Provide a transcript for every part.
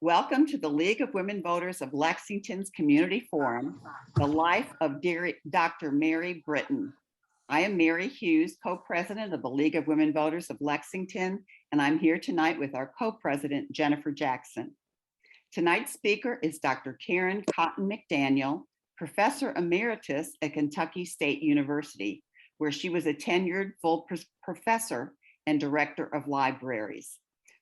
Welcome to the League of Women Voters of Lexington's Community Forum, The Life of Dr. Mary Britton. I am Mary Hughes, co-president of the League of Women Voters of Lexington, and I'm here tonight with our co-president, Jennifer Jackson. Tonight's speaker is Dr. Karen Cotton McDaniel, Professor Emeritus at Kentucky State University, where she was a tenured full professor and director of libraries.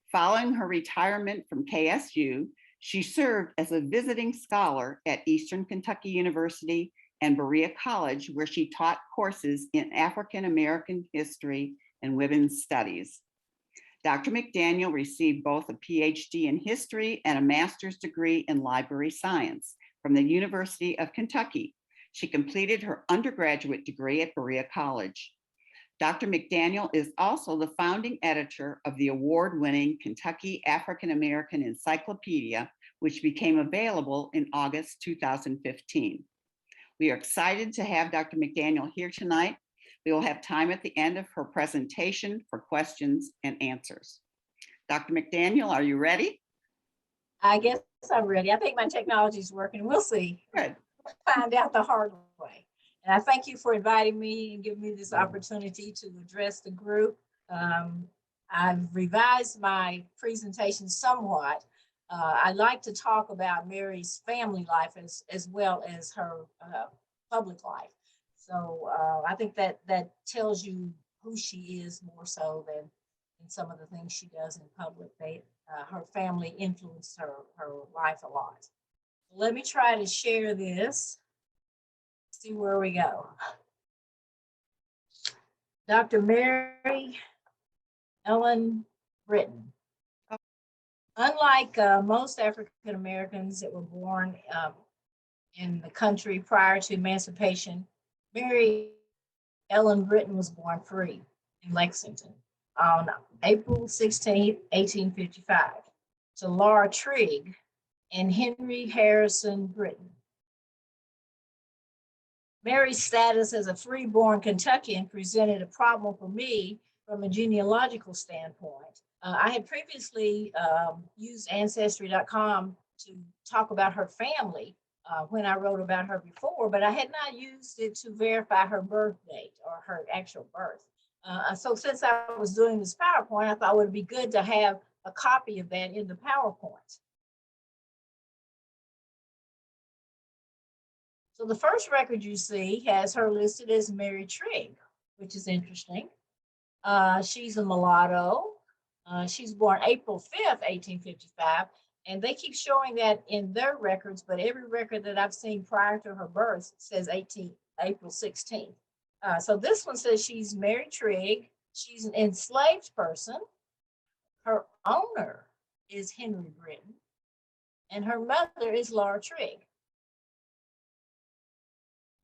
Following her retirement from KSU, she served as a visiting scholar at Eastern Kentucky University and Berea College, where she taught courses in African American history and women's studies. Dr. McDaniel received both a PhD in history and a master's degree in library science from the University of Kentucky. She completed her undergraduate degree at Berea College. Dr. McDaniel is also the founding editor of the award-winning Kentucky African American Encyclopedia, which became available in August 2015. We are excited to have Dr. McDaniel here tonight. We will have time at the end of her presentation for questions and answers. Dr. McDaniel, are you ready? I guess I'm ready. I think my technology is working. We'll see. Good. We'll find out the hard way. And I thank you for inviting me and giving me this opportunity to address the group. I've revised my presentation somewhat. I like to talk about Mary's family life as well as her public life. So I think that tells you who she is more so than some of the things she does in public. Her family influenced her life a lot. Let me try to share this. See where we go. Dr. Maryellen Britton. Unlike most African Americans that were born in the country prior to emancipation, Maryellen Britton was born free in Lexington on April 16, 1855, to Laura Trigg and Henry Harrison Britton. Mary's status as a free-born Kentuckian presented a problem for me from a genealogical standpoint. I had previously used Ancestry.com to talk about her family when I wrote about her before, but I had not used it to verify her birth date or her actual birth. So since I was doing this PowerPoint, I thought it would be good to have a copy of that in the PowerPoint. So the first record you see has her listed as Mary Trigg, which is interesting. She's a mulatto. She's born April 5th, 1855, and they keep showing that in their records, but every record that I've seen prior to her birth says April 16th. So this one says she's Mary Trigg. She's an enslaved person. Her owner is Henry Britton, and her mother is Laura Trigg.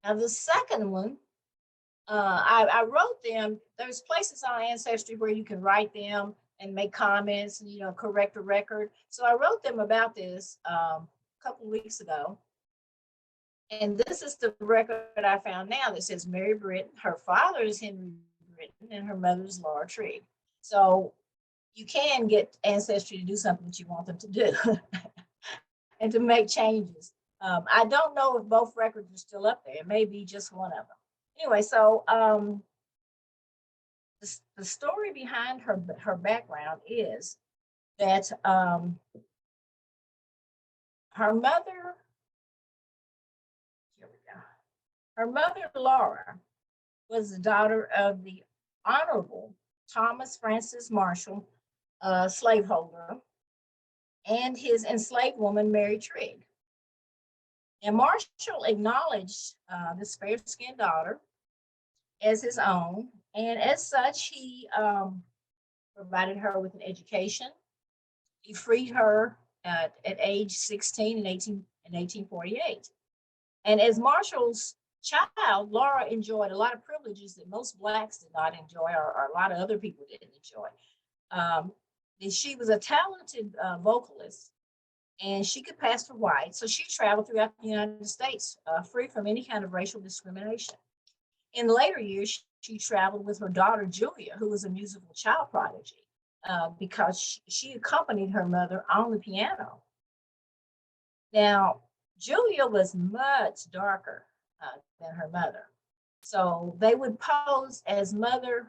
Now the second one, I wrote them. There's places on Ancestry where you can write them and make comments and correct a record. So I wrote them about this a couple of weeks ago. And this is the record I found now that says Mary Britton. Her father is Henry Britton and her mother is Laura Trigg. So you can get Ancestry to do something that you want them to do and to make changes. I don't know if both records are still up there. It may be just one of them. Anyway, so the story behind her background is that her mother, Laura, was the daughter of the Honorable Thomas Francis Marshall, slaveholder, and his enslaved woman, Mary Trigg. And Marshall acknowledged this fair-skinned daughter as his own, and as such, he provided her with an education. He freed her at age 16 in 1848. And as Marshall's child, Laura enjoyed a lot of privileges that most Blacks did not enjoy, or a lot of other people didn't enjoy. She was a talented vocalist, and she could pass for white. So she traveled throughout the United States, free from any kind of racial discrimination. In later years, she traveled with her daughter, Julia, who was a musical child prodigy, because she accompanied her mother on the piano. Now, Julia was much darker than her mother. So they would pose as mother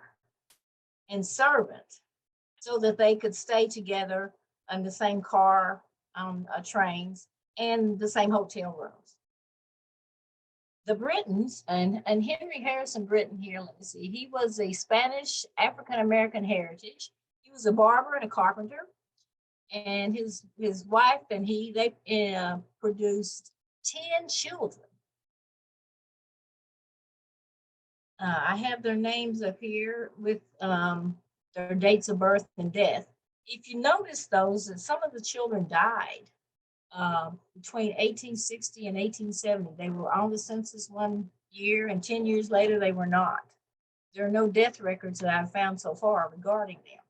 and servant so that they could stay together in the same car, on trains, and the same hotel rooms. The Brittons, and Henry Harrison Britton here, let me see, he was a Spanish African American heritage. He was a barber and a carpenter. And his wife and they produced 10 children. I have their names up here with their dates of birth and death. If you notice those, that some of the children died between 1860 and 1870. They were on the census one year, and 10 years later, they were not. There are no death records that I've found so far regarding them.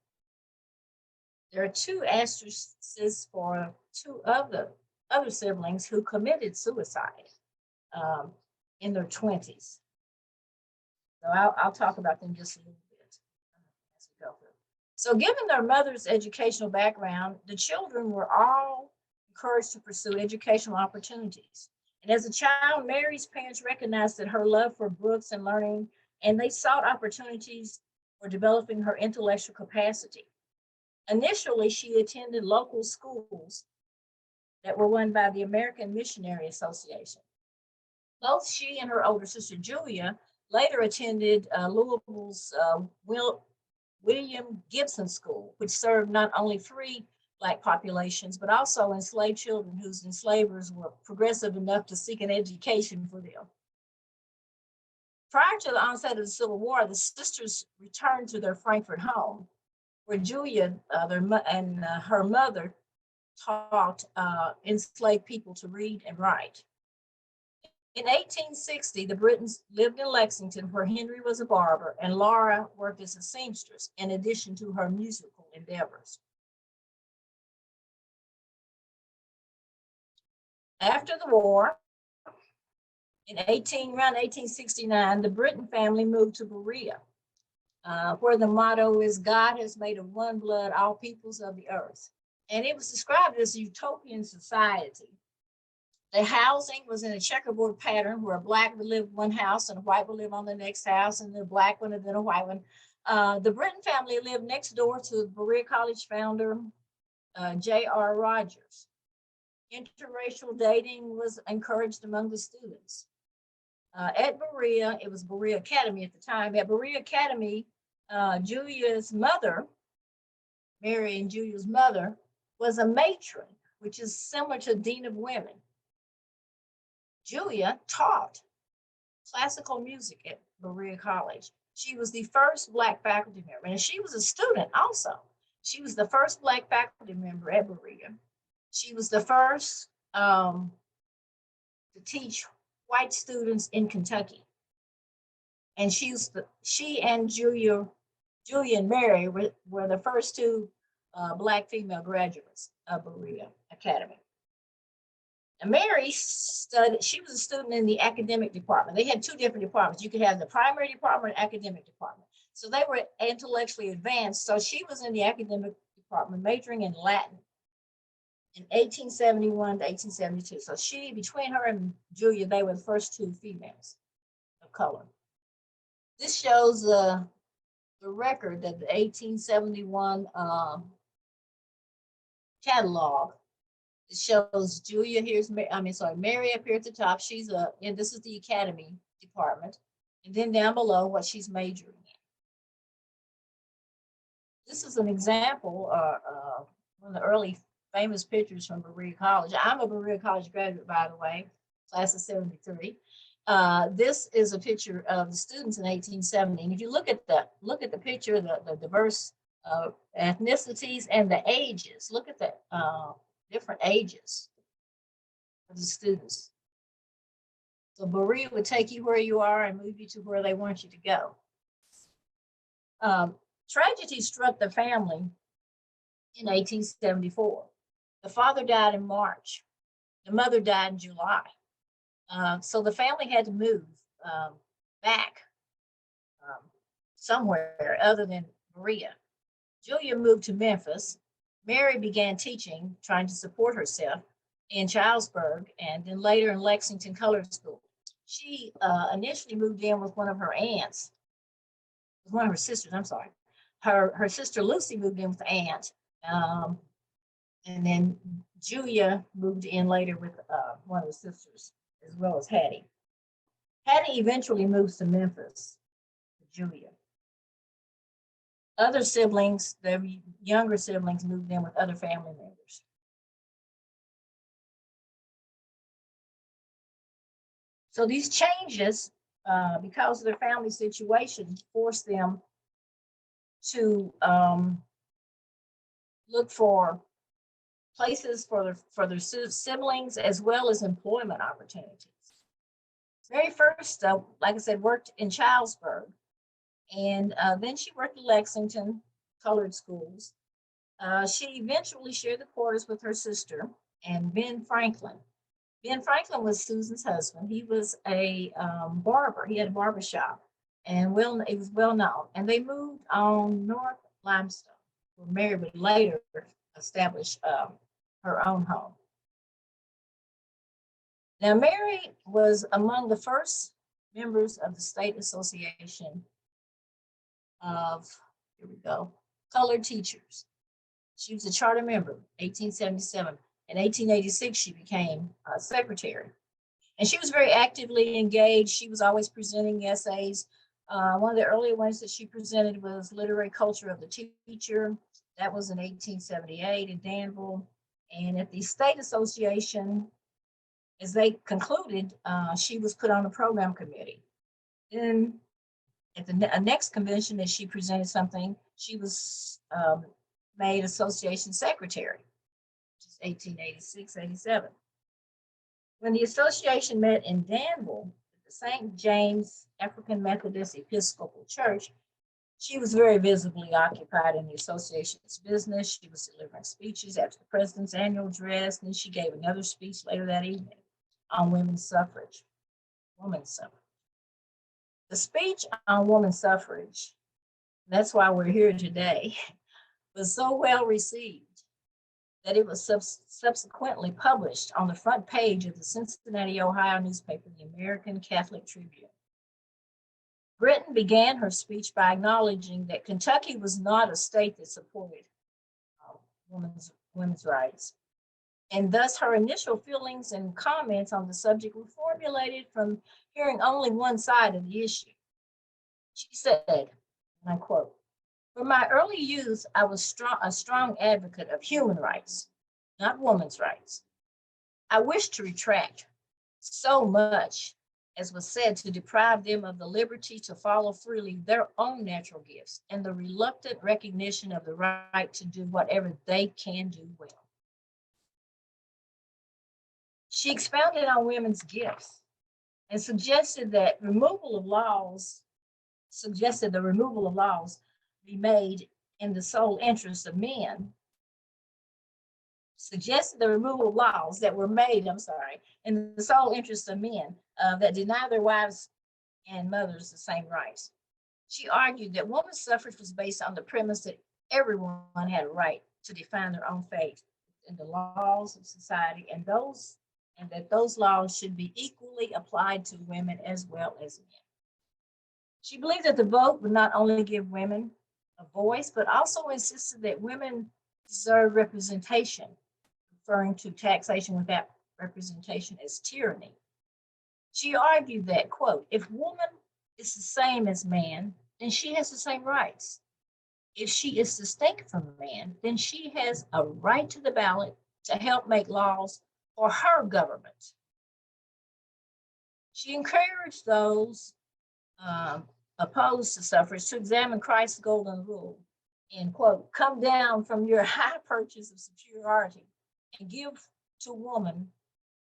There are 2 asterisks for 2 of the other siblings who committed suicide in their 20s. So I'll talk about them just a little bit as we go through. So given their mother's educational background, the children were all encouraged to pursue educational opportunities. And as a child, Mary's parents recognized that her love for books and learning, and they sought opportunities for developing her intellectual capacity. Initially, she attended local schools that were run by the American Missionary Association. Both she and her older sister, Julia, later attended Louisville's William Gibson School, which served not only free Black populations, but also enslaved children whose enslavers were progressive enough to seek an education for them. Prior to the onset of the Civil War, the sisters returned to their Frankfort home, where Julia and her mother taught enslaved people to read and write. In 1860, the Brittons lived in Lexington, where Henry was a barber and Laura worked as a seamstress, in addition to her musical endeavors. After the war, around 1869, the Britton family moved to Berea, where the motto is, God has made of one blood all peoples of the earth. And it was described as a utopian society. The housing was in a checkerboard pattern where a Black would live in one house and a white would live on the next house, and the Black one and then a white one. The Britton family lived next door to Berea College founder, J.R. Rogers. Interracial dating was encouraged among the students. At Berea, it was Berea Academy at the time. At Berea Academy, Julia's mother, Mary and Julia's mother, was a matron, which is similar to Dean of Women. Julia taught classical music at Berea College. She was the first Black faculty member, and she was a student also. She was the first Black faculty member at Berea. She was the first to teach white students in Kentucky. And she and Julia and Mary were the first 2 Black female graduates of Berea Academy. And Mary studied, she was a student in the academic department. They had 2 different departments. You could have the primary department and academic department. So they were intellectually advanced. So she was in the academic department, majoring in Latin in 1871 to 1872. So between her and Julia, they were the first 2 females of color. This shows the record that the 1871 catalog. It shows Julia, Mary up here at the top. She's and this is the academy department. And then down below, what she's majoring in. This is an example of one of the early famous pictures from Berea College. I'm a Berea College graduate, by the way, class of 73. This is a picture of the students in 1870. And if you look at the picture, the diverse ethnicities and the ages, look at the different ages of the students. So Berea would take you where you are and move you to where they want you to go. Tragedy struck the family in 1874. The father died in March. The mother died in July. So the family had to move back somewhere other than Berea. Julia moved to Memphis. Mary began teaching, trying to support herself. in Charlesburg, and then later in Lexington Colored School. She initially moved in with one of her aunts, one of her sisters, I'm sorry. Her sister Lucy moved in with the aunt. And then Julia moved in later with one of the sisters, as well as Hattie. Hattie eventually moves to Memphis with Julia. Other siblings, their younger siblings, moved in with other family members. So these changes, because of their family situation, forced them to look for places for their siblings, as well as employment opportunities. Very first, like I said, worked in Charlesburg, and then she worked at Lexington Colored Schools. She eventually shared the quarters with her sister and Ben Franklin. Ben Franklin was Susan's husband. He was a barber. He had a barber shop, and it was well known. And they moved on North Limestone, where Mary would later establish her own home. Now, Mary was among the first members of the State Association of, here we go, Colored Teachers. She was a charter member, 1877. In 1886, she became secretary. And she was very actively engaged. She was always presenting essays. One of the earlier ones that she presented was Literary Culture of the Teacher. That was in 1878 in Danville. And at the State Association, as they concluded, she was put on a program committee. Then at the next convention that she presented something, she was made association secretary, which is 1886, 87. When the association met in Danville at the St. James African Methodist Episcopal Church, she was very visibly occupied in the association's business. She was delivering speeches after the president's annual address, and she gave another speech later that evening on women's suffrage. The speech on women's suffrage, that's why we're here today, was so well received that it was subsequently published on the front page of the Cincinnati, Ohio newspaper, the American Catholic Tribune. Britton began her speech by acknowledging that Kentucky was not a state that supported women's rights. And thus her initial feelings and comments on the subject were formulated from hearing only one side of the issue. She said, and I quote, "From my early youth, I was a strong advocate of human rights, not women's rights. I wish to retract so much as was said to deprive them of the liberty to follow freely their own natural gifts and the reluctant recognition of the right to do whatever they can do well." She expounded on women's gifts and suggested the removal of laws be made in the sole interest of men. Suggested the removal of laws that were made, in the sole interest of men that deny their wives and mothers the same rights. She argued that women's suffrage was based on the premise that everyone had a right to define their own fate in the laws of society, and that those laws should be equally applied to women as well as men. She believed that the vote would not only give women a voice, but also insisted that women deserve representation, referring to taxation without representation as tyranny. She argued that, quote, "If woman is the same as man, then she has the same rights. If she is distinct from man, then she has a right to the ballot to help make laws for her government." She encouraged those opposed to suffrage to examine Christ's golden rule and, quote, "Come down from your high perches of superiority and give to woman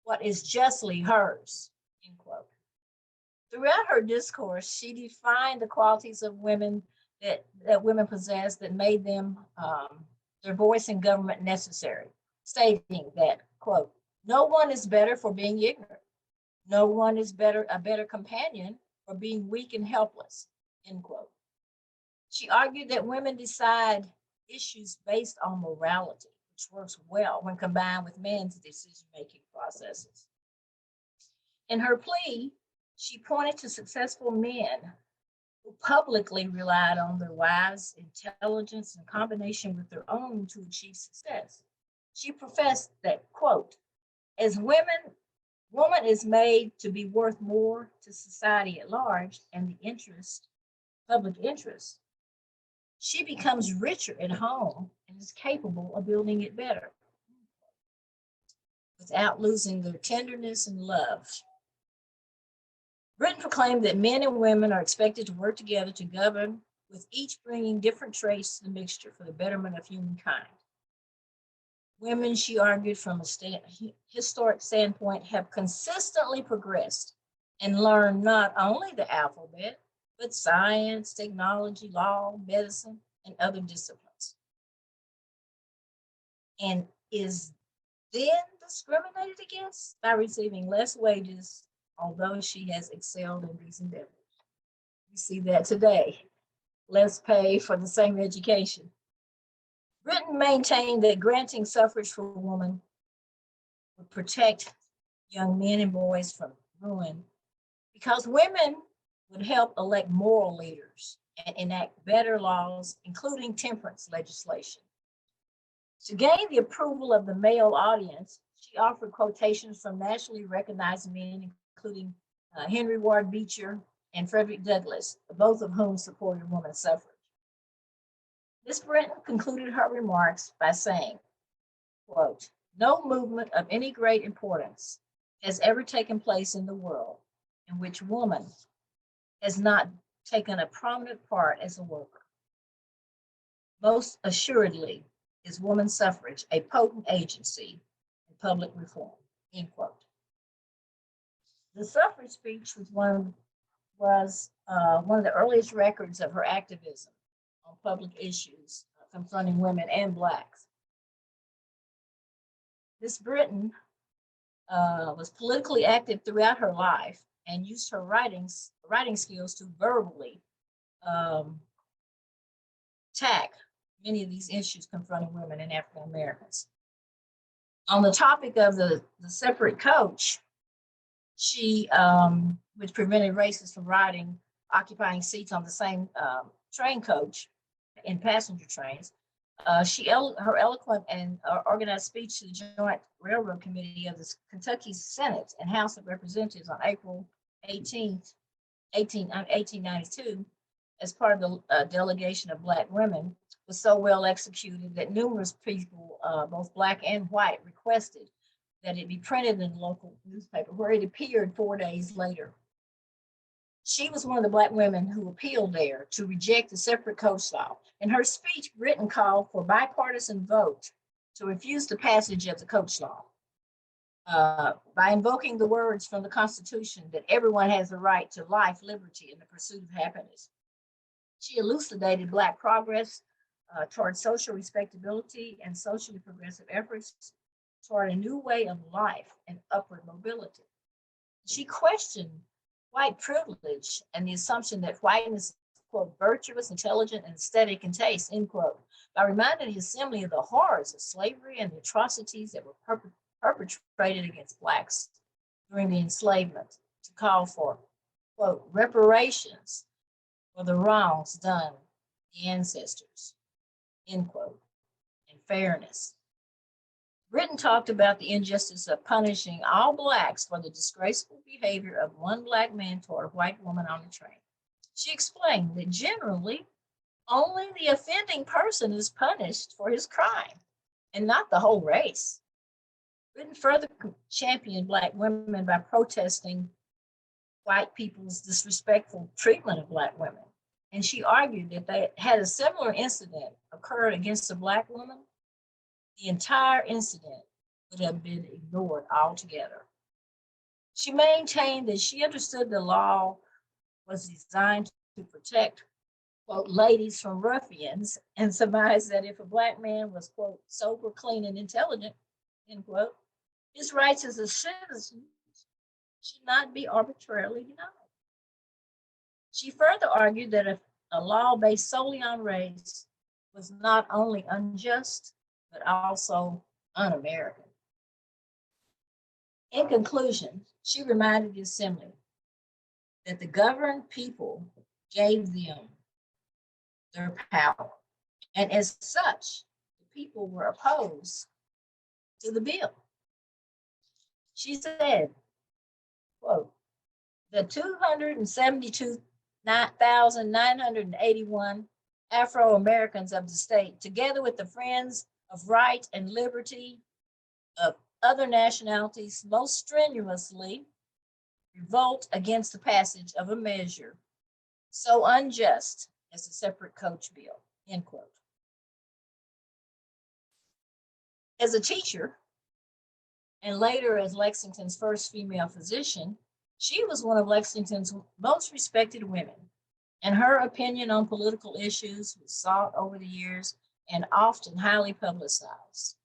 what is justly hers," end quote. Throughout her discourse, she defined the qualities of women that women possess that made them their voice in government necessary, stating that, quote, "No one is better for being ignorant. No one is a better companion for being weak and helpless," end quote. She argued that women decide issues based on morality, which works well when combined with men's decision-making processes. In her plea, she pointed to successful men who publicly relied on their wives' intelligence in combination with their own to achieve success. She professed that, quote, as woman is made to be worth more to society at large and the public interest. She becomes richer at home and is capable of building it better without losing their tenderness and love. Britton proclaimed that men and women are expected to work together to govern, with each bringing different traits to the mixture for the betterment of humankind. Women, she argued, from a historic standpoint, have consistently progressed and learned not only the alphabet, but science, technology, law, medicine, and other disciplines. And is then discriminated against by receiving less wages, although she has excelled in these endeavors. We see that today, less pay for the same education. Britton maintained that granting suffrage for women would protect young men and boys from ruin because women would help elect moral leaders and enact better laws, including temperance legislation. To gain the approval of the male audience, she offered quotations from nationally recognized men, including Henry Ward Beecher and Frederick Douglass, both of whom supported women's suffrage. Ms. Britton concluded her remarks by saying, quote, no movement of any great importance has ever taken place in the world in which woman has not taken a prominent part as a worker. Most assuredly is women's suffrage a potent agency in public reform, end quote. The suffrage speech was one of the earliest records of her activism on public issues confronting women and Blacks. Ms. Britton was politically active throughout her life and used her writing skills to verbally attack many of these issues confronting women and African Americans. On the topic of the separate coach, she, which prevented racists from occupying seats on the same train coach in passenger trains, her eloquent and organized speech to the Joint Railroad Committee of the Kentucky Senate and House of Representatives on April 18th, 1892, as part of the delegation of Black women, was so well executed that numerous people, both Black and white, requested that it be printed in the local newspaper, where it appeared 4 days later. She was one of the Black women who appealed there to reject the separate coach law. In her speech, Britton called for bipartisan vote to refuse the passage of the coach law by invoking the words from the Constitution that everyone has the right to life, liberty, and the pursuit of happiness. She elucidated Black progress toward social respectability and socially progressive efforts toward a new way of life and upward mobility. She questioned white privilege and the assumption that whiteness is, quote, virtuous, intelligent, and aesthetic in taste, end quote, by reminding the assembly of the horrors of slavery and the atrocities that were perpetrated against Blacks during the enslavement, to call for, quote, reparations for the wrongs done the ancestors, end quote, and fairness. Britton talked about the injustice of punishing all Blacks for the disgraceful behavior of one Black man toward a white woman on the train. She explained that generally only the offending person is punished for his crime and not the whole race. Britton further championed Black women by protesting white people's disrespectful treatment of Black women. And she argued that they had a similar incident occurred against a Black woman, the entire incident would have been ignored altogether. She maintained that she understood the law was designed to protect, quote, ladies from ruffians, and surmised that if a Black man was, quote, sober, clean, and intelligent, end quote, his rights as a citizen should not be arbitrarily denied. She further argued that if a law based solely on race was not only unjust, but also un-American. In conclusion, she reminded the Assembly that the governed people gave them their power, and as such, the people were opposed to the bill. She said, quote, the 272,981 Afro-Americans of the state, together with the Friends of Right and Liberty of other nationalities, most strenuously revolt against the passage of a measure so unjust as the separate coach bill, end quote. As a teacher, and later as Lexington's first female physician, she was one of Lexington's most respected women, and her opinion on political issues was sought over the years and often highly publicized.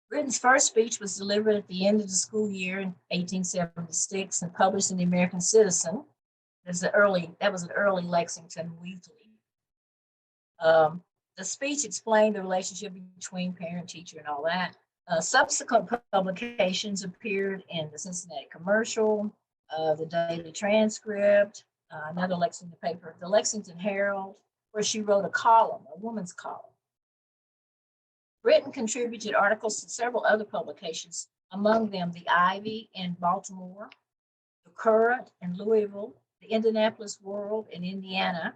Britton's first speech was delivered at the end of the school year in 1876 and published in the American Citizen. That was an early Lexington weekly. The speech explained the relationship between parent, teacher, and all that. Subsequent publications appeared in the Cincinnati Commercial, the Daily Transcript, another Lexington paper, the Lexington Herald, where she wrote a column, a woman's column. Britton contributed articles to several other publications, among them the Ivy in Baltimore, the Current in Louisville, the Indianapolis World in Indiana,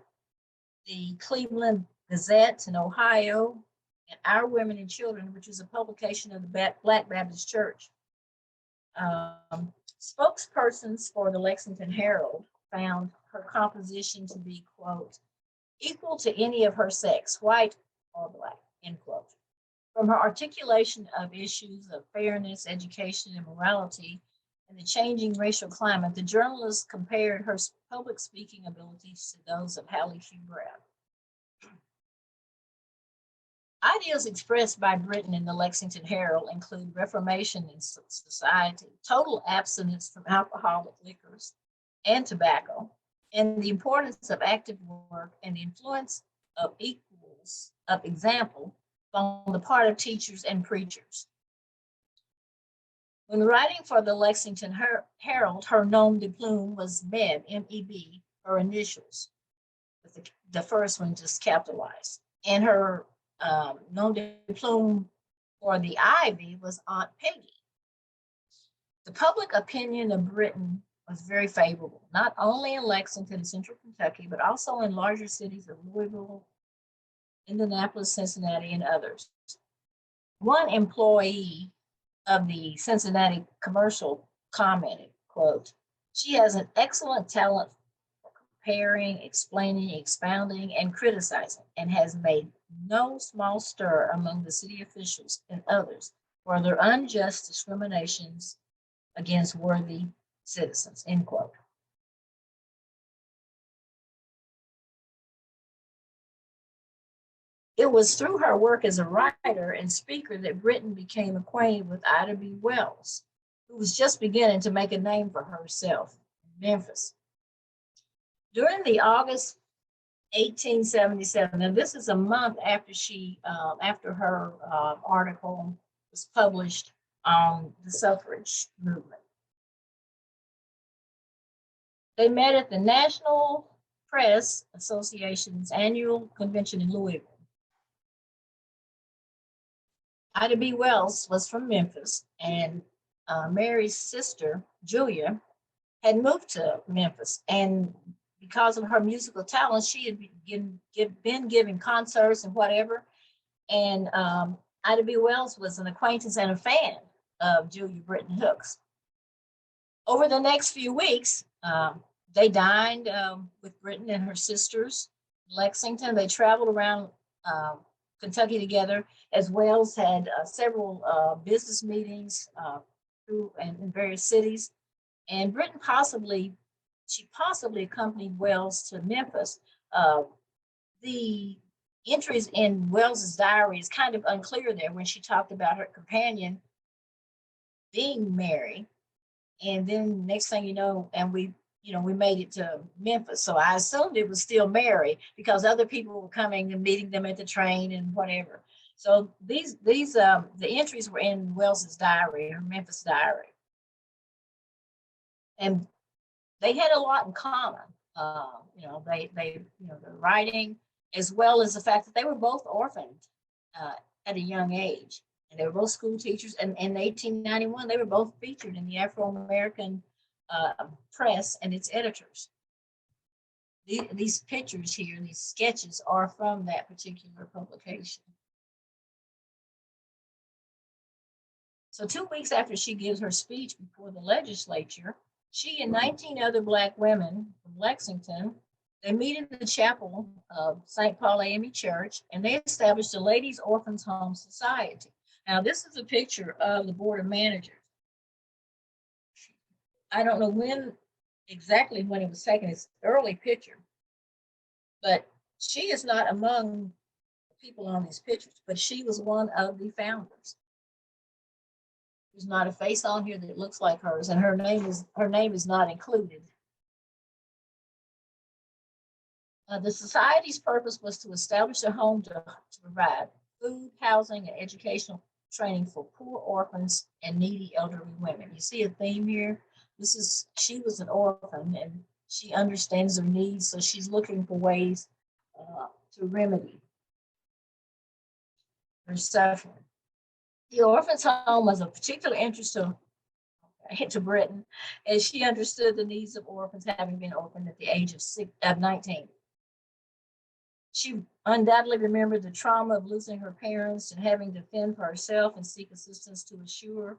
the Cleveland Gazette in Ohio, and Our Women and Children, which was a publication of the Black Baptist Church. Spokespersons for the Lexington Herald found her composition to be, quote, equal to any of her sex, white or black, end quote. From her articulation of issues of fairness, education, and morality in the changing racial climate, the journalist compared her public speaking abilities to those of Hallie Hugh Brown. Ideals expressed by Britton in the Lexington Herald include reformation in society, total abstinence from alcoholic liquors and tobacco, and the importance of active work and the influence of example on the part of teachers and preachers. When writing for the Lexington Herald, her nom de plume was Meb, M-E-B, her initials, with the first one just capitalized. And her nom de plume for the Ivy was Aunt Peggy. The public opinion of Britton was very favorable, not only in Lexington and Central Kentucky, but also in larger cities of Louisville, Indianapolis, Cincinnati, and others. One employee of the Cincinnati Commercial commented, quote, she has an excellent talent for comparing, explaining, expounding, and criticizing, and has made no small stir among the city officials and others for their unjust discriminations against worthy citizens, end quote. It was through her work as a writer and speaker that Britton became acquainted with Ida B. Wells, who was just beginning to make a name for herself in Memphis. During the August 1877, and this is a month after after her article was published on the suffrage movement. They met at the National Press Association's annual convention in Louisville. Ida B. Wells was from Memphis, and Mary's sister, Julia, had moved to Memphis. And because of her musical talent, she had been giving concerts and whatever. And Ida B. Wells was an acquaintance and a fan of Julia Britton Hooks. Over the next few weeks, they dined with Britton and her sisters in Lexington. They traveled around Kentucky together, as Wells had several business meetings in various cities. And Britton possibly accompanied Wells to Memphis. The entries in Wells's diary is kind of unclear there when she talked about her companion being Mary. And then next thing you know, and we made it to Memphis. So I assumed it was still Mary because other people were coming and meeting them at the train and whatever. So the entries were in Wells's diary, her Memphis diary, and they had a lot in common. The writing, as well as the fact that they were both orphaned at a young age, and they were both school teachers. And in 1891, they were both featured in the Afro-American press and its editors. These pictures here, these sketches, are from that particular publication. So 2 weeks after she gives her speech before the legislature, she and 19 other Black women from Lexington, they meet in the chapel of St. Paul AME Church, and they established the Ladies Orphans Home Society. Now, this is a picture of the Board of Managers. I don't know exactly when it was taken. It's an early picture, but she is not among the people on these pictures, but she was one of the founders. There's not a face on here that looks like hers, and her name is not included. The society's purpose was to establish a home to provide food, housing, and educational training for poor orphans and needy elderly women. You see a theme here. She was an orphan, and she understands their needs, so she's looking for ways to remedy her suffering. The orphan's home was of particular interest to Britton, as she understood the needs of orphans, having been orphaned at the age of 19. She undoubtedly remembered the trauma of losing her parents and having to fend for herself and seek assistance to assure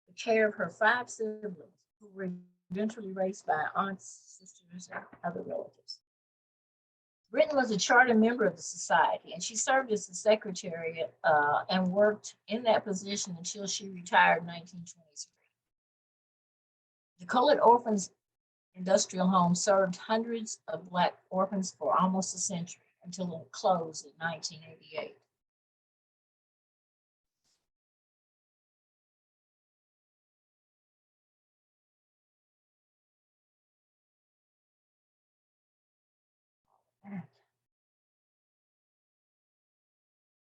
the care of her 5 siblings, who were eventually raised by aunts, sisters, and other relatives. Britton was a charter member of the society, and she served as the secretary and worked in that position until she retired in 1923. The Colored Orphans Industrial Home served hundreds of Black orphans for almost a century, until it closed in 1988.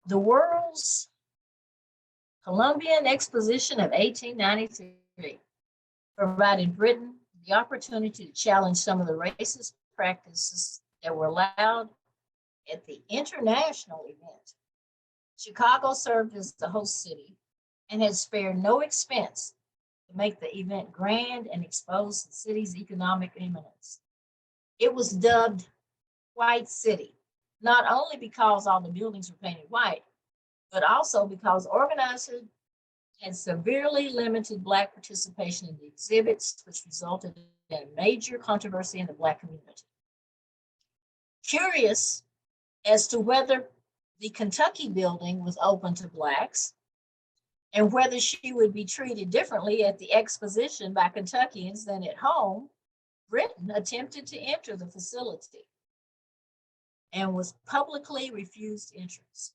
The World's Columbian Exposition of 1893 provided Britain the opportunity to challenge some of the racist practices that were allowed at the international event. Chicago served as the host city and had spared no expense to make the event grand and expose the city's economic eminence. It was dubbed White City, not only because all the buildings were painted white, but also because organizers had severely limited Black participation in the exhibits, which resulted in a major controversy in the Black community. Curious as to whether the Kentucky building was open to Blacks and whether she would be treated differently at the exposition by Kentuckians than at home, Britton attempted to enter the facility and was publicly refused entrance.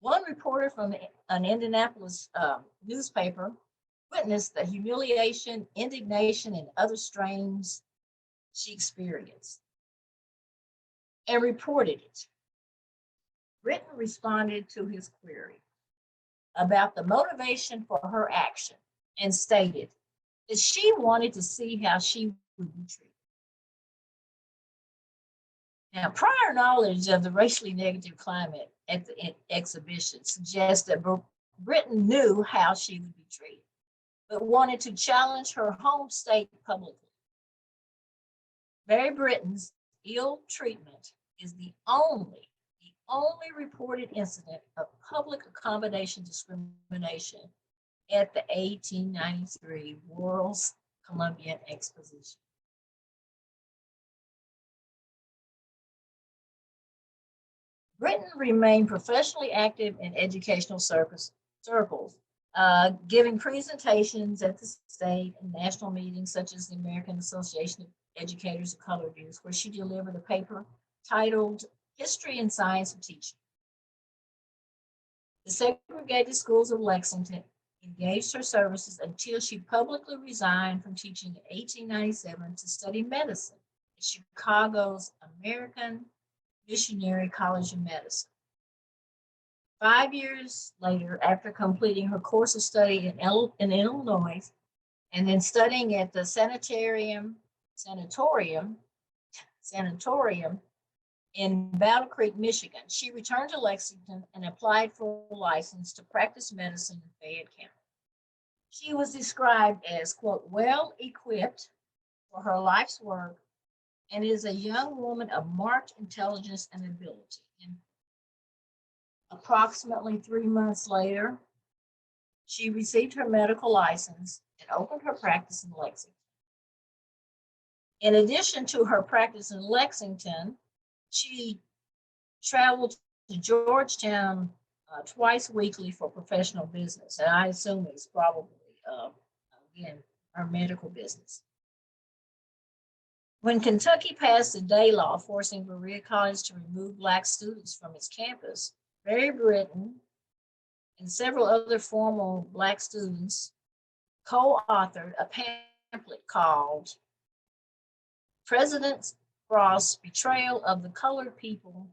One reporter from an Indianapolis newspaper witnessed the humiliation, indignation, and other strains she experienced and reported it. Britton responded to his query about the motivation for her action and stated that she wanted to see how she would be treated. Now, prior knowledge of the racially negative climate at the exhibition suggests that Britton knew how she would be treated, but wanted to challenge her home state publicly. Mary Britton's ill treatment is the only reported incident of public accommodation discrimination at the 1893 World's Columbian Exposition. Britton remained professionally active in educational circles, giving presentations at the state and national meetings, such as the American Association of Educators of Colored Youth, where she delivered a paper titled History and Science of Teaching. The segregated schools of Lexington engaged her services until she publicly resigned from teaching in 1897 to study medicine at Chicago's American Missionary College of Medicine. 5 years later, after completing her course of study in Illinois, and then studying at the sanatorium in Battle Creek, Michigan, she returned to Lexington and applied for a license to practice medicine in Fayette County. She was described as, quote, well equipped for her life's work and is a young woman of marked intelligence and ability. And approximately 3 months later, she received her medical license and opened her practice in Lexington. In addition to her practice in Lexington, she traveled to Georgetown twice weekly for professional business. And I assume it's probably, again, her medical business. When Kentucky passed a day law forcing Berea College to remove Black students from its campus, Maryellen Britton and several other former Black students co-authored a pamphlet called President Frost's Betrayal of the Colored People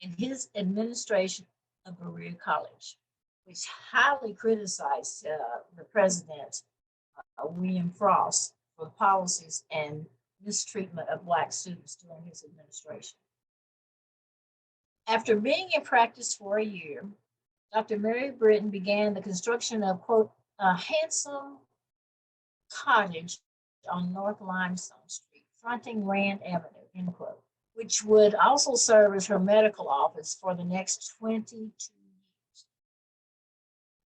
in His Administration of Berea College, which highly criticized the president, William Frost, for policies and mistreatment of Black students during his administration. After being in practice for a year, Dr. Maryellen Britton began the construction of, quote, a handsome cottage on North Limestone Street, fronting Rand Avenue, end quote, which would also serve as her medical office for the next 22 years.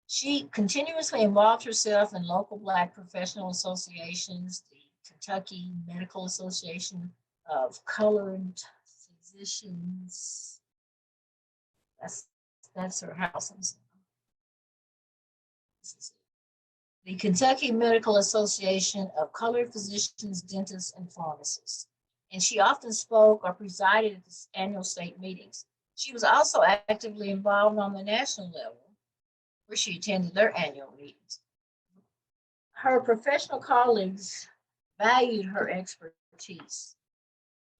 She continuously involved herself in local Black professional associations, the Kentucky Medical Association of Colored Physicians. That's her house. The Kentucky Medical Association of Colored Physicians, Dentists, and Pharmacists. And she often spoke or presided at the annual state meetings. She was also actively involved on the national level, where she attended their annual meetings. Her professional colleagues valued her expertise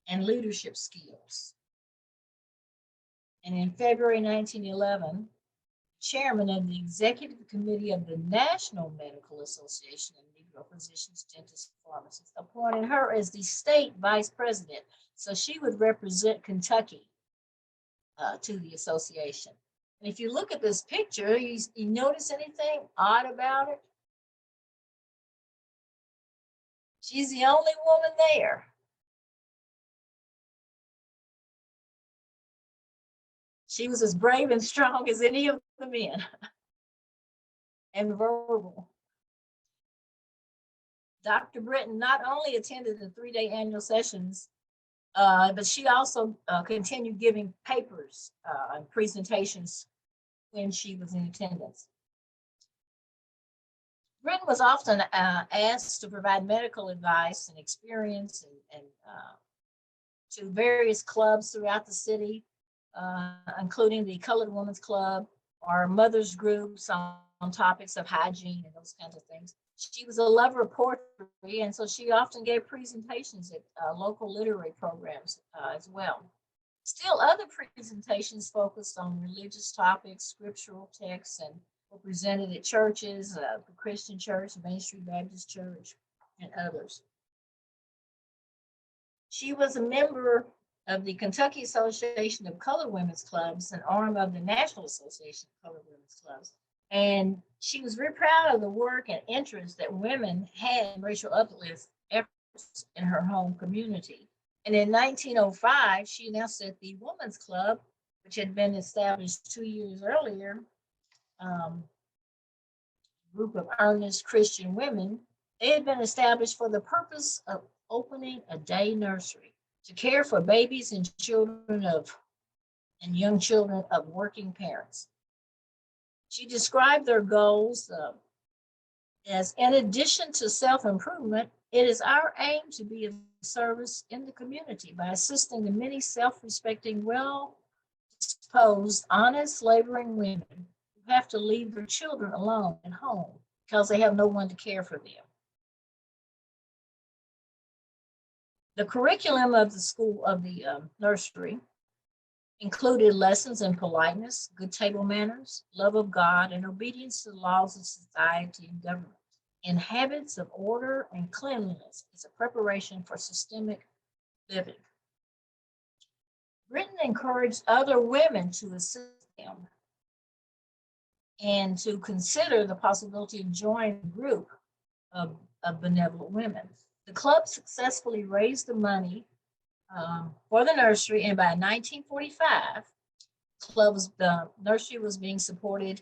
and leadership skills. And in February 1911, chairman of the executive committee of the National Medical Association of Negro Physicians, Dentists, and Pharmacists appointed her as the state vice president. So she would represent Kentucky to the association. And if you look at this picture, you notice anything odd about it? She's the only woman there. She was as brave and strong as any of the men, and verbal. Dr. Britton not only attended the 3-day annual sessions, but she also continued giving papers and presentations when she was in attendance. Britton was often asked to provide medical advice and experience and to various clubs throughout the city, including the Colored Women's Club or mothers groups on topics of hygiene and those kinds of things. She was a lover of poetry, and so she often gave presentations at local literary programs as well. Still, other presentations focused on religious topics, scriptural texts, and were presented at churches, the Christian Church, Main Street Baptist Church, and others. She was a member of the Kentucky Association of Colored Women's Clubs, an arm of the National Association of Colored Women's Clubs. And she was very proud of the work and interest that women had in racial uplift efforts in her home community. And in 1905, she announced that the Women's Club, which had been established 2 years earlier, a group of earnest Christian women, they had been established for the purpose of opening a day nursery to care for babies and young children of working parents. She described their goals as, in addition to self-improvement, it is our aim to be of service in the community by assisting the many self-respecting, well-disposed, honest, laboring women who have to leave their children alone at home because they have no one to care for them. The curriculum of the school, of the nursery, included lessons in politeness, good table manners, love of God, and obedience to the laws of society and government. And habits of order and cleanliness is a preparation for systemic living. Britain encouraged other women to assist them and to consider the possibility of joining a group of benevolent women. The club successfully raised the money for the nursery, and by 1945, the nursery was being supported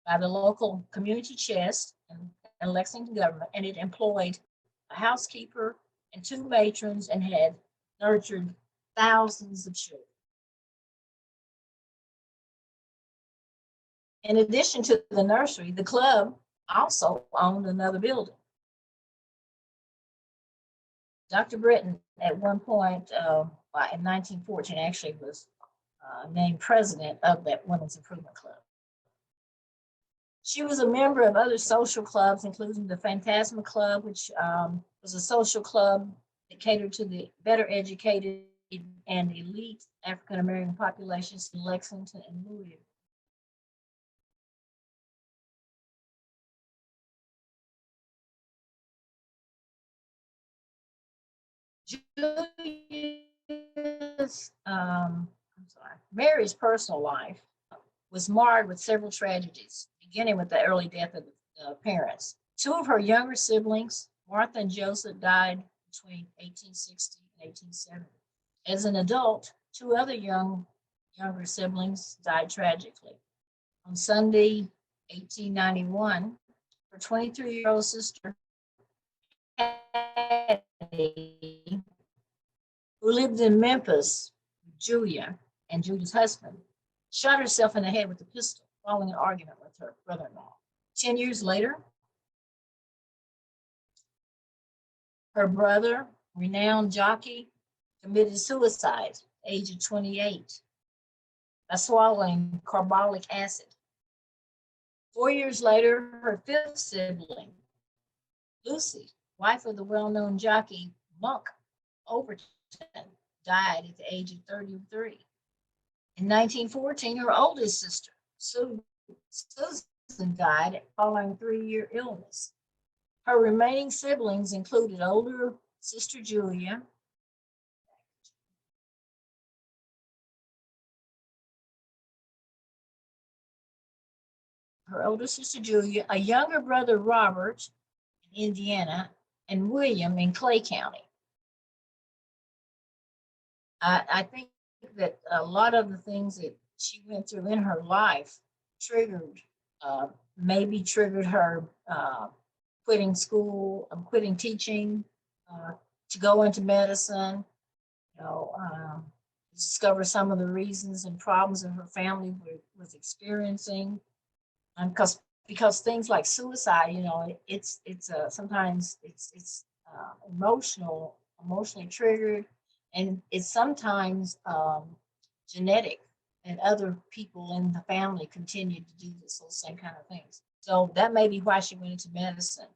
by the local community chest and Lexington government, and it employed a housekeeper and 2 matrons and had nurtured thousands of children. In addition to the nursery, the club also owned another building. Dr. Britton, at one point in 1914, actually was named president of that Women's Improvement Club. She was a member of other social clubs, including the Phantasma Club, which was a social club that catered to the better educated and elite African American populations in Lexington and Louisville. Mary's personal life was marred with several tragedies, beginning with the early death of the parents. 2 of her younger siblings, Martha and Joseph, died between 1860 and 1870. As an adult, 2 other younger siblings died tragically. On Sunday, 1891, her 23-year-old sister, Patty, who lived in Memphis, Julia, and Julia's husband, shot herself in the head with a pistol following an argument with her brother-in-law. 10 years later, her brother, renowned jockey, committed suicide at the age of 28 by swallowing carbolic acid. 4 years later, her 5th sibling, Lucy, wife of the well-known jockey Monk Overton, died at the age of 33. In 1914, her oldest sister, Susan, died following a 3-year illness. Her remaining siblings included older sister Julia, a younger brother Robert in Indiana, and William in Clay County. I think that a lot of the things that she went through in her life maybe triggered her quitting school, quitting teaching, to go into medicine, discover some of the reasons and problems that her family was experiencing. Because things like suicide, it's sometimes it's emotionally triggered, and it's sometimes genetic, and other people in the family continue to do those same kind of things. So that may be why she went into medicine.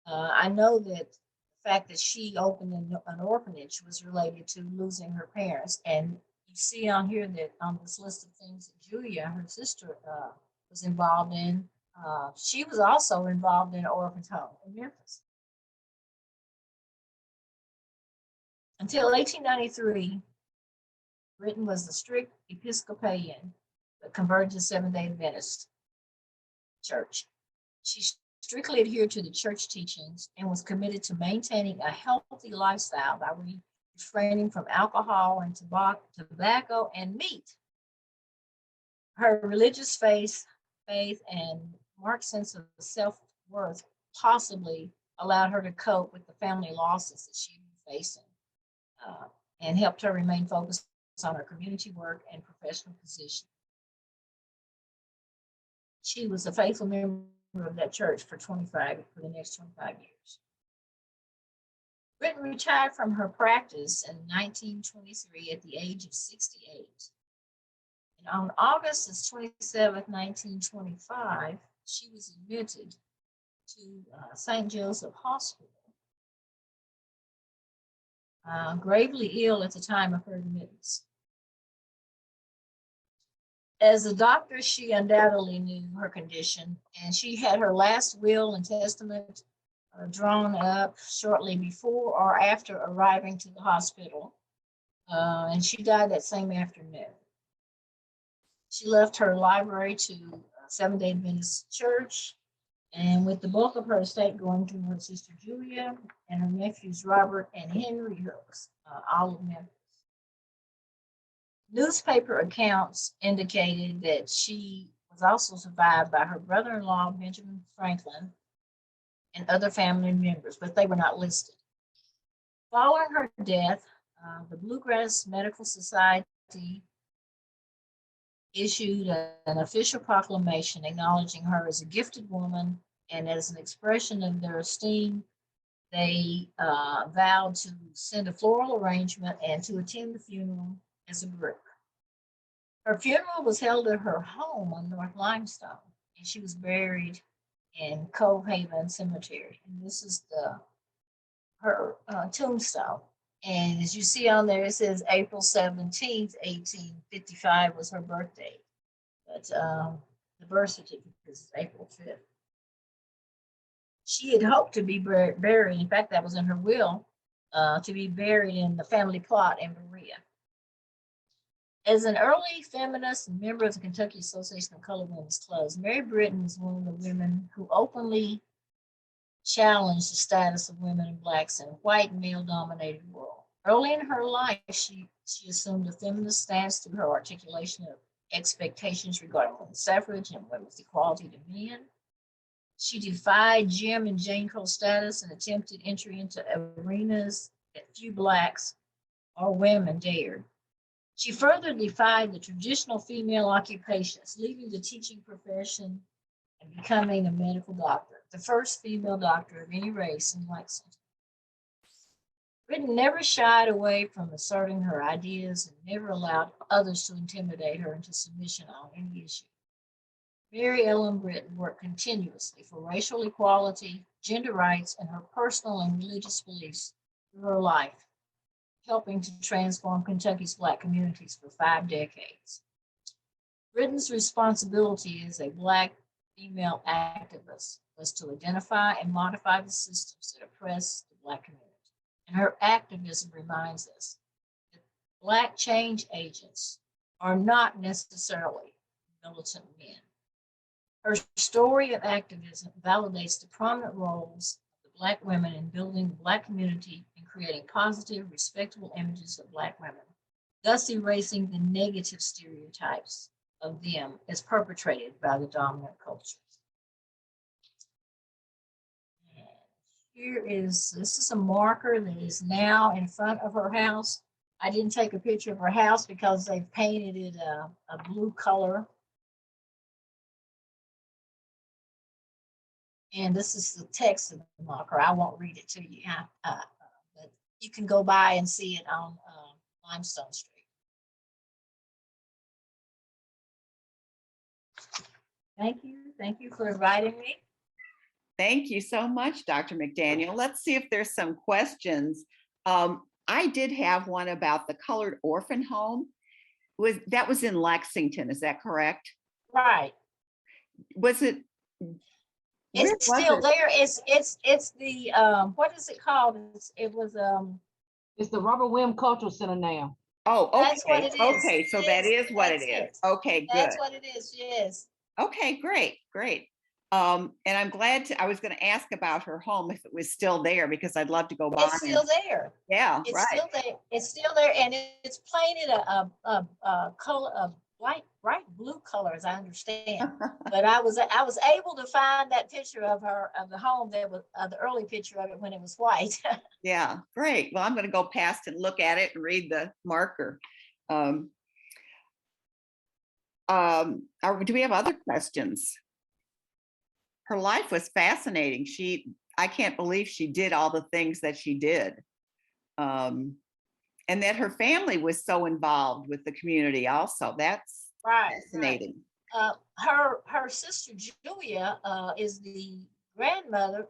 I know that the fact that she opened an orphanage was related to losing her parents, and you see on here that on this list of things that Julia, her sister, was involved in. She was also involved in an orphanage home in Memphis. Until 1893, Britton was a strict Episcopalian, but converted to Seventh-day Adventist church. She strictly adhered to the church teachings and was committed to maintaining a healthy lifestyle by refraining from alcohol and tobacco and meat. Her religious faith and marked sense of self-worth possibly allowed her to cope with the family losses that she was facing, and helped her remain focused on her community work and professional position. She was a faithful member of that church for the next 25 years. Britton retired from her practice in 1923 at the age of 68. And on August 27, 1925, she was admitted to St. Joseph Hospital, gravely ill at the time of her admittance. As a doctor, she undoubtedly knew her condition, and she had her last will and testament drawn up shortly before or after arriving to the hospital, and she died that same afternoon. She left her library to Seventh-day Adventist Church, and with the bulk of her estate going to her sister Julia and her nephews Robert and Henry Hooks, all of Memphis. Newspaper accounts indicated that she was also survived by her brother-in-law, Benjamin Franklin, and other family members, but they were not listed. Following her death, the Bluegrass Medical Society issued an official proclamation acknowledging her as a gifted woman, and as an expression of their esteem, they vowed to send a floral arrangement and to attend the funeral as a group. Her funeral was held at her home on North Limestone, and she was buried in Cove Haven Cemetery. And this is her tombstone. And as you see on there, it says April 17th, 1855 was her birthday. But the birth certificate is April 5th. She had hoped to be buried, in fact, that was in her will, to be buried in the family plot in Berea. As an early feminist and member of the Kentucky Association of Colored Women's Clubs, Mary Britton was one of the women who openly challenged the status of women and Blacks in a white male-dominated world. Early in her life, she assumed a feminist stance through her articulation of expectations regarding women's suffrage and women's equality to men. She defied Jim and Jane Crow status and attempted entry into arenas that few Blacks or women dared. She further defied the traditional female occupations, leaving the teaching profession and becoming a medical doctor, the first female doctor of any race in Lexington. Britton never shied away from asserting her ideas and never allowed others to intimidate her into submission on any issue. Maryellen Britton worked continuously for racial equality, gender rights, and her personal and religious beliefs through her life, helping to transform Kentucky's Black communities for 5 decades. Britton's responsibility as a Black female activist was to identify and modify the systems that oppress the Black community. And her activism reminds us that Black change agents are not necessarily militant men. Her story of activism validates the prominent roles of the Black women in building the Black community and creating positive, respectable images of Black women, thus erasing the negative stereotypes of them as perpetrated by the dominant culture. This is a marker that is now in front of her house. I didn't take a picture of her house because they've painted it a blue color. And this is the text of the marker. I won't read it to you, but you can go by and see it on Limestone Street. Thank you for inviting me. Thank you so much, Dr. McDaniel. Let's see if there's some questions. I did have one about the colored orphan home. That was in Lexington, is that correct? Right. Was it? It's still there. It's the what is it called? It's the Robert Williams Cultural Center now. Oh, okay. That's what it is. Okay, so that is what it is. Okay, good. That's what it is. Yes. Okay, great. And I'm glad I was going to ask about her home if it was still there, because I'd love to go by. It's still there. Yeah, It's right. still there. It's still there, and it's painted a color of bright blue color, as I understand. But I was able to find that picture of the home that was the early picture of it when it was white. Yeah, great. Well, I'm going to go past and look at it and read the marker. Do we have other questions? Her life was fascinating. I can't believe she did all the things that she did. And that her family was so involved with the community also. That's fascinating. Right. Her sister Julia is the grandmother,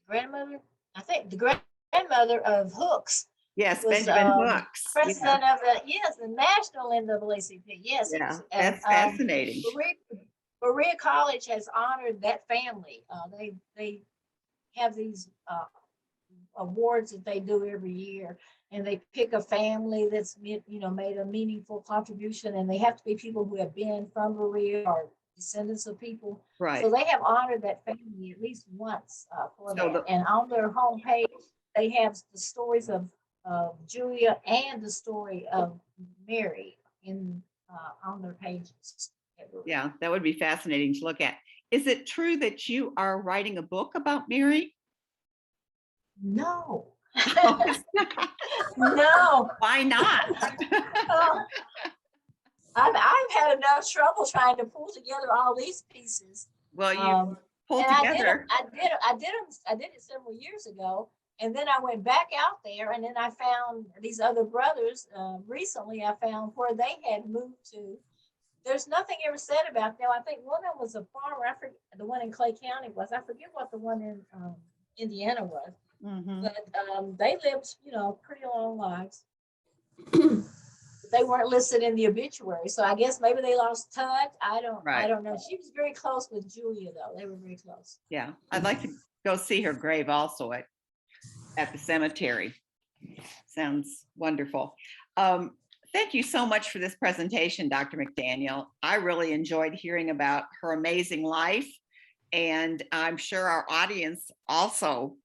I think the grandmother of Hooks, Yes, was Benjamin Hooks. Yeah, president of the national NAACP. Yes, he yeah, was, and that's fascinating. Berea College has honored that family. They have these awards that they do every year, and they pick a family that's made a meaningful contribution, and they have to be people who have been from Berea or descendants of people. Right. So they have honored that family at least once for So that. And on their homepage, they have the stories of Julia and the story of Mary in on their pages. Yeah, that would be fascinating to look at. Is it true that you are writing a book about Mary? No. Oh, it's not. No. Why not? Oh, I've had enough trouble trying to pull together all these pieces. Well, you pulled And together. I did it several years ago, and then I went back out there, and then I found these other brothers. Recently, I found where they had moved to. There's nothing ever said about them. I think one of them was a farmer. I forget the one in Clay County was. I forget what the one in Indiana was. Mhm. But they lived, pretty long lives. They weren't listed in the obituary, so I guess maybe they lost touch. I Right. don't know. She was very close with Julia, though. They were very close. Yeah, I'd like to go see her grave also at the cemetery. Sounds wonderful. Thank you so much for this presentation, Dr. McDaniel. I really enjoyed hearing about her amazing life, and I'm sure our audience also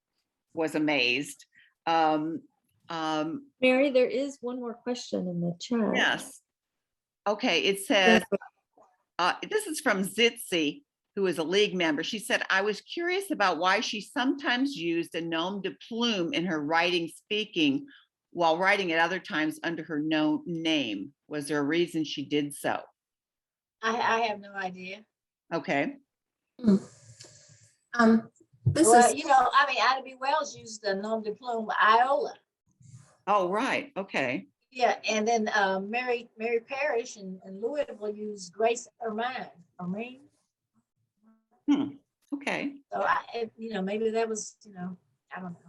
was amazed. Mary, there is one more question in the chat. Yes. Okay, it says, this is from Zitzi, who is a league member. She said, I was curious about why she sometimes used a nom de plume in her writing, speaking, while writing at other times under her known name. Was there a reason she did so? I have no idea. Okay. This Well, is Ida B. Wells used the nom de plume Iola. Oh, right. Okay. Yeah, and then Mary Parrish and Louisville used Grace Ermine. Okay. So maybe that was, I don't know.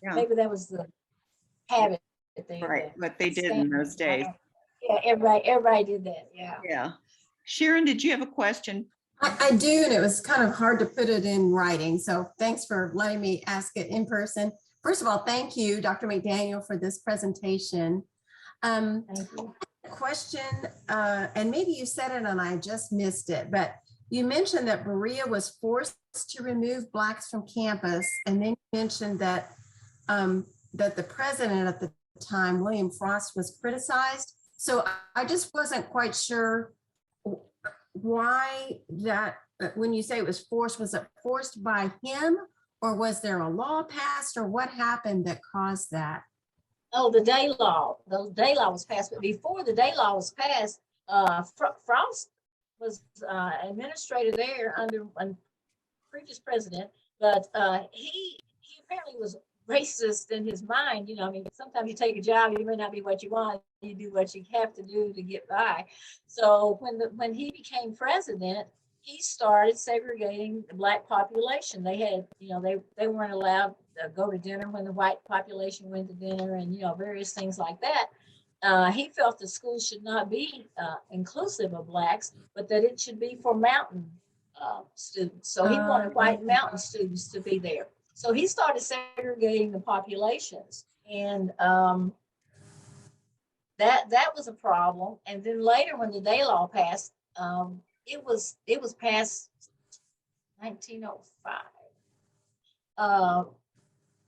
Yeah. Maybe that was the habit that they Right. What they did in those days. Yeah, everybody did that. Yeah. Yeah. Sharon, did you have a question? I do, and it was kind of hard to put it in writing. So thanks for letting me ask it in person. First of all, thank you, Dr. McDaniel, for this presentation. Thank you. Question, and maybe you said it and I just missed it, but you mentioned that Berea was forced to remove Blacks from campus, and then you mentioned that that the president at the time, William Frost, was criticized. So I just wasn't quite sure why that, when you say it was was it forced by him, or was there a law passed, or what happened that caused that? Oh, the day law. The day law was passed, but before the day law was passed, Frost was administrator there under a previous president, but he apparently was racist in his mind. Sometimes you take a job, you may not be what you want, you do what you have to do to get by. So when he became president, he started segregating the Black population. They had, they weren't allowed to go to dinner when the white population went to dinner, and various things like that. He felt the school should not be inclusive of Blacks, but that it should be for mountain students. So he wanted white mountain students to be there. So he started segregating the populations, and that was a problem. And then later, when the day law passed, it was passed 1905.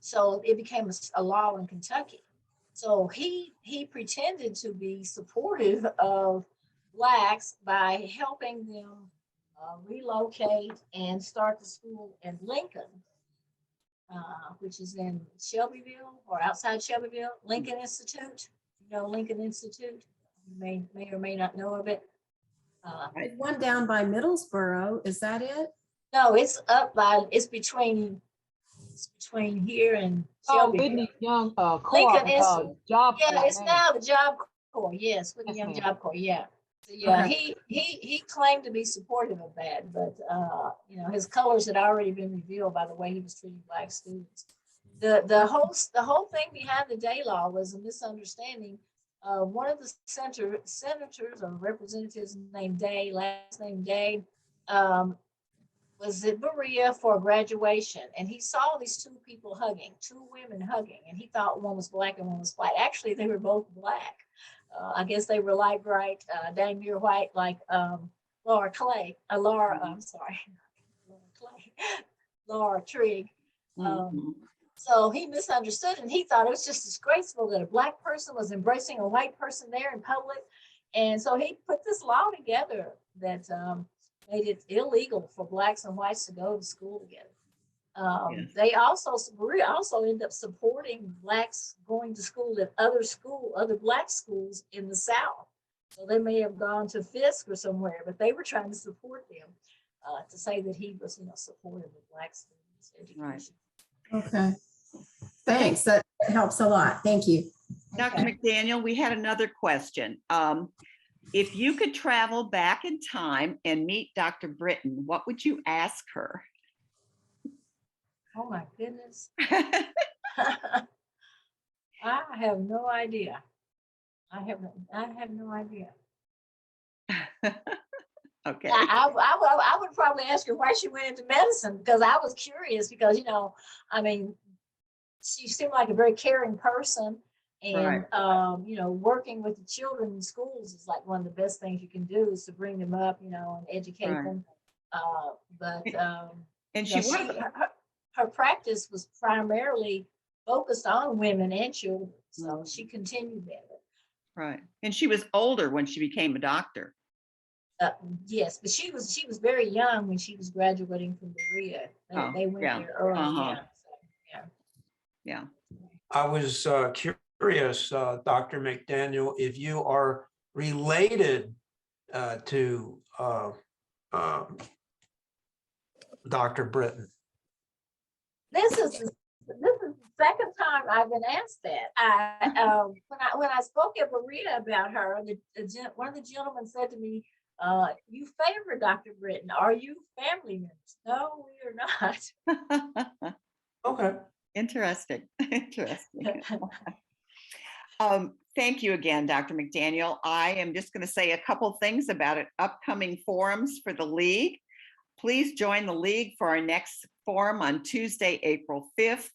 So it became a law in Kentucky. So he pretended to be supportive of Blacks by helping them relocate and start the school in Lincoln, which is in Shelbyville or outside Shelbyville. Lincoln Institute. Lincoln Institute. You may or may not know of it. One down by Middlesboro, is that it? No, it's between here and Shelbyville. Whitney Young Lincoln is job. it's now the Job Corps. Yes, Whitney Young Job Corps. Yeah. So, yeah, Okay. he claimed to be supportive of that, but his colors had already been revealed by the way he was treating Black students. the whole thing behind the Day Law was a misunderstanding. One of the senators or representatives named Day, last name Day, was at Berea for graduation, and he saw these two people hugging, two women hugging, and he thought one was black and one was white. Actually, they were both black. I guess they were light bright, dang near white, like Laura Clay, Laura, I'm sorry, Laura Clay, Laura Trigg. So he misunderstood, and he thought it was just disgraceful that a black person was embracing a white person there in public. And so he put this law together that made it illegal for blacks and whites to go to school together. They also end up supporting blacks going to school at other black schools in the South. So they may have gone to Fisk or somewhere, but they were trying to support them to say that he was, supporting the black students' education. Right. Okay. Thanks. That helps a lot. Thank you. Dr. McDaniel, we had another question. If you could travel back in time and meet Dr. Britton, what would you ask her? Oh my goodness. I have no idea. I have no idea. Okay. I would probably ask her why she went into medicine, because I was curious, because, she seemed like a very caring person, and, working with the children in schools is like one of the best things you can do, is to bring them up, and educate them. And her practice was primarily focused on women and children, so she continued that. Right. And she was older when she became a doctor. Yes, but she was very young when she was graduating from Berea. They went there early. Yeah. I was curious, Dr. McDaniel, if you are related to Dr. Britton. This is the second time I've been asked that. When I spoke at Berea about her, one of the gentlemen said to me, "You favor Dr. Britton. Are you family members?" No, we are not. Okay. Interesting. Thank you again, Dr. McDaniel. I am just going to say a couple things about upcoming forums for the League. Please join the League for our next forum on Tuesday, April 5th,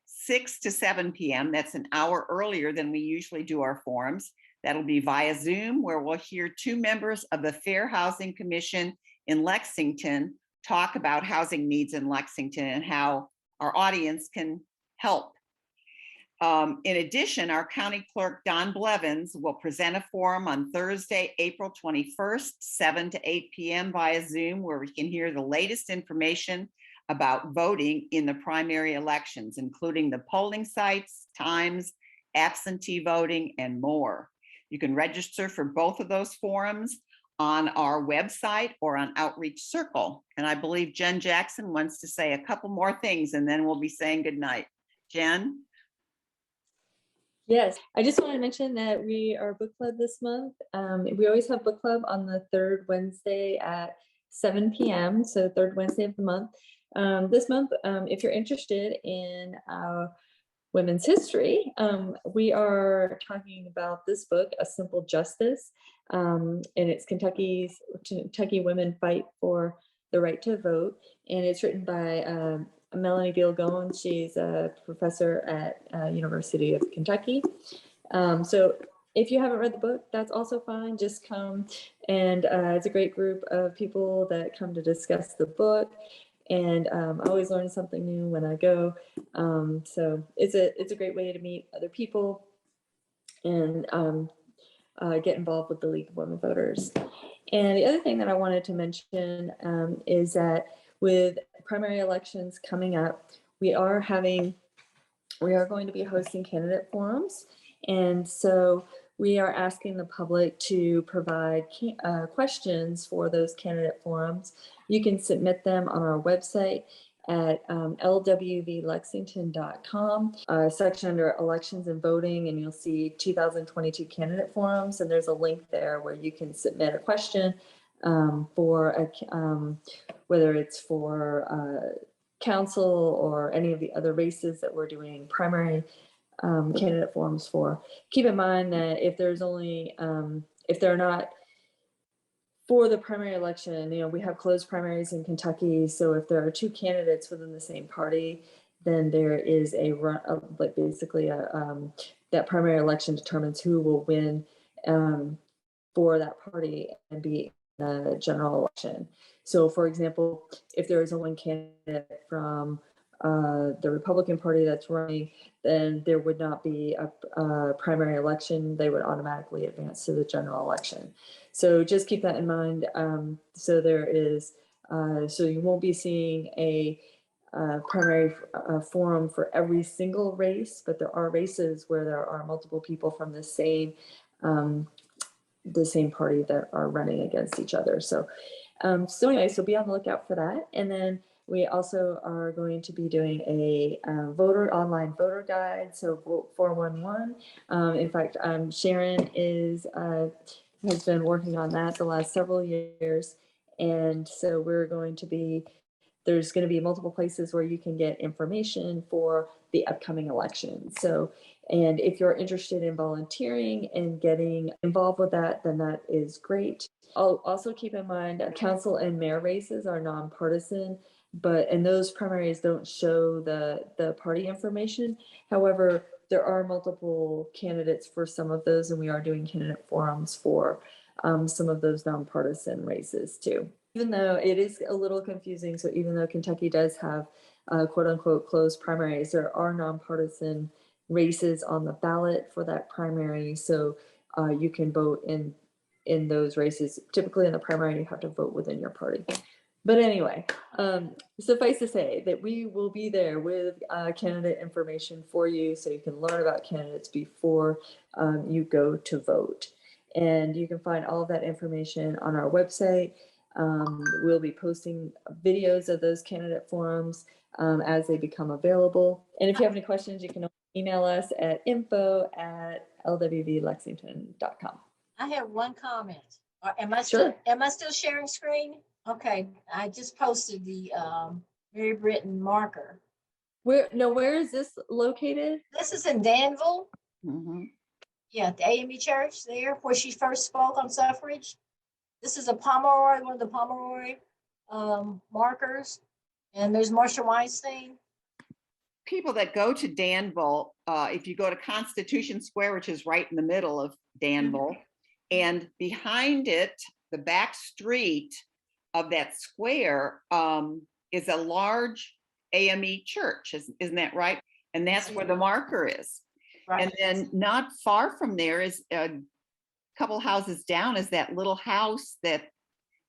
6 to 7 p.m. That's an hour earlier than we usually do our forums. That'll be via Zoom, where we'll hear two members of the Fair Housing Commission in Lexington talk about housing needs in Lexington and how our audience can help. In addition, our County Clerk, Don Blevins, will present a forum on Thursday, April 21st, 7 to 8 p.m. via Zoom, where we can hear the latest information about voting in the primary elections, including the polling sites, times, absentee voting, and more. You can register for both of those forums on our website or on Outreach Circle. And I believe Jen Jackson wants to say a couple more things, and then we'll be saying goodnight. Jen? Yes, I just want to mention that we are book club this month. We always have book club on the third Wednesday at 7 p.m. So third Wednesday of the month. This month, if you're interested in women's history, we are talking about this book, A Simple Justice, and it's Kentucky Women Fight for the Right to Vote, and it's written by Melanie Gilgone. She's a professor at University of Kentucky. So if you haven't read the book, that's also fine. Just come, and it's a great group of people that come to discuss the book. And I always learn something new when I go. So it's a great way to meet other people and get involved with the League of Women Voters. And the other thing that I wanted to mention is that with primary elections coming up, we are going to be hosting candidate forums. And so we are asking the public to provide questions for those candidate forums. You can submit them on our website at lwvlexington.com, section under elections and voting, and you'll see 2022 candidate forums. And there's a link there where you can submit a question for whether it's for council or any of the other races that we're doing primary candidate forums for, keep in mind that if there's only, if they're not for the primary election, you know, we have closed primaries in Kentucky. So if there are two candidates within the same party, then there is a run, like basically that primary election determines who will win for that party and be in the general election. So for example, if there is only one candidate from the Republican Party that's running, then there would not be a primary election. They would automatically advance to the general election. So just keep that in mind. So there is, so you won't be seeing a primary forum for every single race, but there are races where there are multiple people from the same party that are running against each other. So, so anyway, so be on the lookout for that. And then we also are going to be doing a online voter guide. So Vote 411. In fact, Sharon has been working on that the last several years. And so there's going to be multiple places where you can get information for the upcoming election. So, and if you're interested in volunteering and getting involved with that, then that is great. I'll also keep in mind council and mayor races are nonpartisan, and those primaries don't show the party information. However, there are multiple candidates for some of those, and we are doing candidate forums for some of those nonpartisan races too. Even though it is a little confusing, so even though Kentucky does have quote unquote closed primaries, there are nonpartisan races on the ballot for that primary. So you can vote in those races. Typically in the primary, you have to vote within your party. But anyway, suffice to say that we will be there with candidate information for you so you can learn about candidates before you go to vote. And you can find all of that information on our website. We'll be posting videos of those candidate forums as they become available. And if you have any questions, you can email us at info@lwvlexington.com. I have one comment. Am I Sure. still sharing screen? Okay, I just posted the Mary Britton marker. Where is this located? This is in Danville. Mhm. Yeah, at the AME church there where she first spoke on suffrage. This is a Pomeroy, one of the Pomeroy markers. And there's Marsha Weinstein. People that go to Danville, if you go to Constitution Square, which is right in the middle of Danville, and behind it, the back street of that square is a large AME church, isn't that right? And that's where the marker is. Right. And then not far from there is a couple houses down is that little house that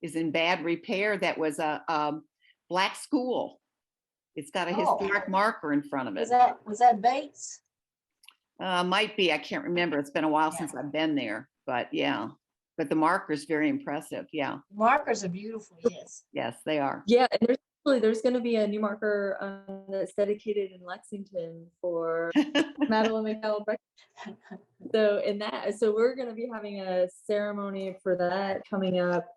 is in bad repair that was a black school. It's got a historic marker in front of it. Was that Bates? Might be, I can't remember. It's been a while since I've been there, but yeah. But the marker is very impressive. Yeah. Markers are beautiful, yes. Yes, they are. Yeah, and there's going to be a new marker that's dedicated in Lexington for Maryellen Britton. So we're going to be having a ceremony for that coming up.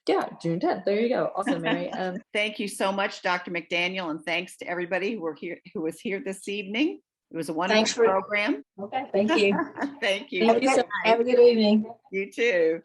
Yeah, June 10th. There you go. Awesome, Mary. Thank you so much, Dr. McDaniel, and thanks to everybody who was here this evening. It was a wonderful program. Okay, thank you. Thank you. Have a good evening. You too.